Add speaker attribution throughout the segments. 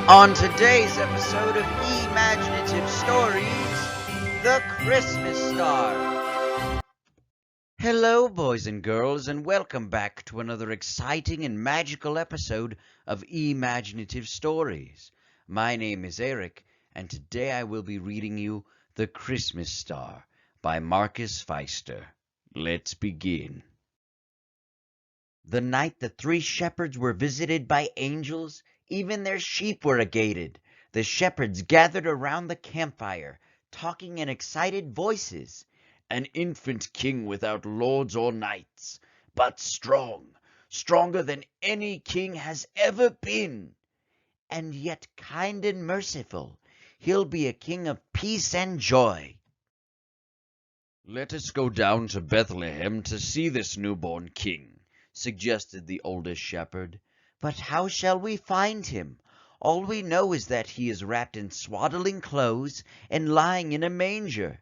Speaker 1: On today's episode of E-maginative Stories, The Christmas Star. Hello, boys and girls, and welcome back to another exciting and magical episode of E-maginative Stories. My name is Eric, and today I will be reading you The Christmas Star by Marcus Pfister. Let's begin. The night the three shepherds were visited by angels, even their sheep were agated. The shepherds gathered around the campfire, talking in excited voices. An infant king without lords or knights, but strong, stronger than any king has ever been. And yet kind and merciful, he'll be a king of peace and joy.
Speaker 2: "Let us go down to Bethlehem to see this newborn king," suggested the oldest shepherd.
Speaker 1: But how shall we find him? All we know is that he is wrapped in swaddling clothes and lying in a manger.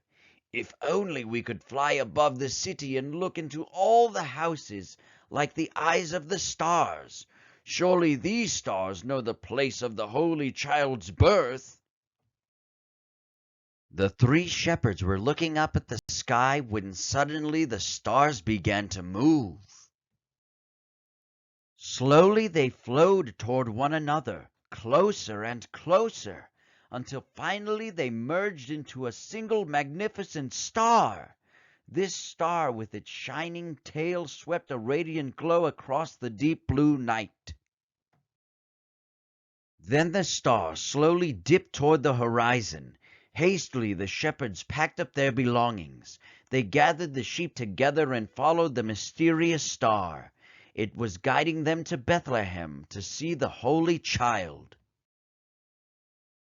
Speaker 2: "If only we could fly above the city and look into all the houses like the eyes of the stars. Surely these stars know the place of the Holy Child's birth."
Speaker 1: The three shepherds were looking up at the sky when suddenly the stars began to move. Slowly they flowed toward one another, closer and closer, until finally they merged into a single magnificent star. This star with its shining tail swept a radiant glow across the deep blue night. Then the star slowly dipped toward the horizon. Hastily the shepherds packed up their belongings. They gathered the sheep together and followed the mysterious star. It was guiding them to Bethlehem to see the Holy Child.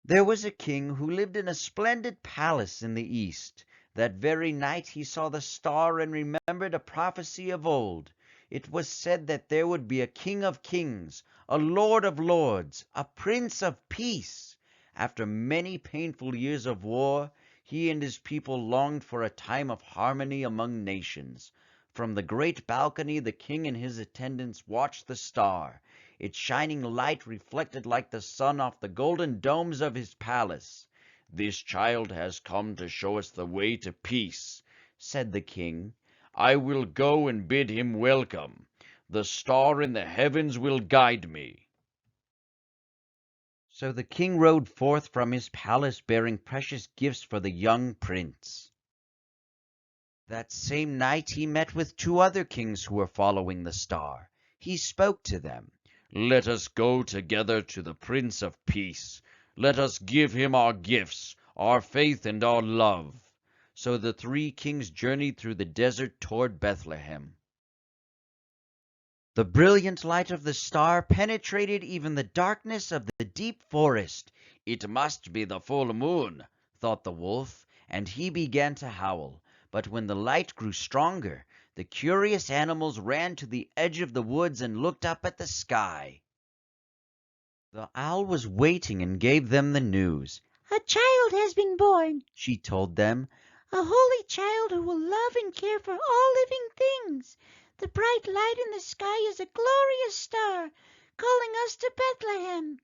Speaker 1: There was a king who lived in a splendid palace in the east. That very night he saw the star and remembered a prophecy of old. It was said that there would be a king of kings, a lord of lords, a prince of peace. After many painful years of war, he and his people longed for a time of harmony among nations. From the great balcony the king and his attendants watched the star. Its shining light reflected like the sun off the golden domes of his palace.
Speaker 2: "This child has come to show us the way to peace," said the king. "I will go and bid him welcome. The star in the heavens will guide me."
Speaker 1: So the king rode forth from his palace bearing precious gifts for the young prince. That same night he met with two other kings who were following the star. He spoke to them.
Speaker 2: "Let us go together to the Prince of Peace. Let us give him our gifts, our faith and our love."
Speaker 1: So the three kings journeyed through the desert toward Bethlehem. The brilliant light of the star penetrated even the darkness of the deep forest.
Speaker 2: "It must be the full moon,"
Speaker 1: thought the wolf, and he began to howl. But when the light grew stronger, the curious animals ran to the edge of the woods and looked up at the sky. The owl was waiting and gave them the news.
Speaker 3: "A child has been born,"
Speaker 1: she told them.
Speaker 3: "a holy child who will love and care for all living things. The bright light in the sky is a glorious star, calling us to Bethlehem."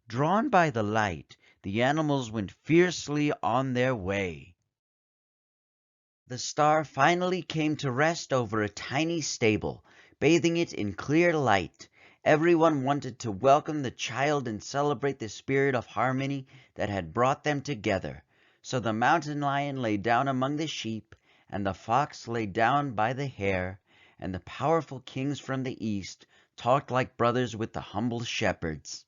Speaker 1: Drawn by the light, the animals went fiercely on their way. The star finally came to rest over a tiny stable, bathing it in clear light. Everyone wanted to welcome the child and celebrate the spirit of harmony that had brought them together. So the mountain lion lay down among the sheep, and the fox lay down by the hare, and the powerful kings from the east talked like brothers with the humble shepherds.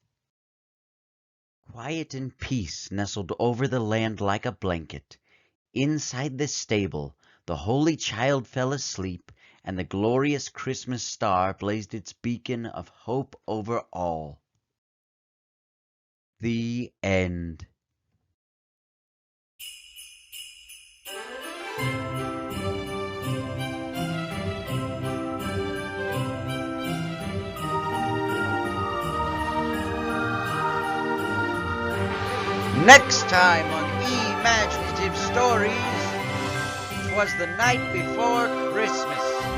Speaker 1: Quiet and peace nestled over the land like a blanket. Inside the stable, the Holy Child fell asleep, and the glorious Christmas star blazed its beacon of hope over all. The end. Next time on E-maginative Stories, 'Twas the night before Christmas.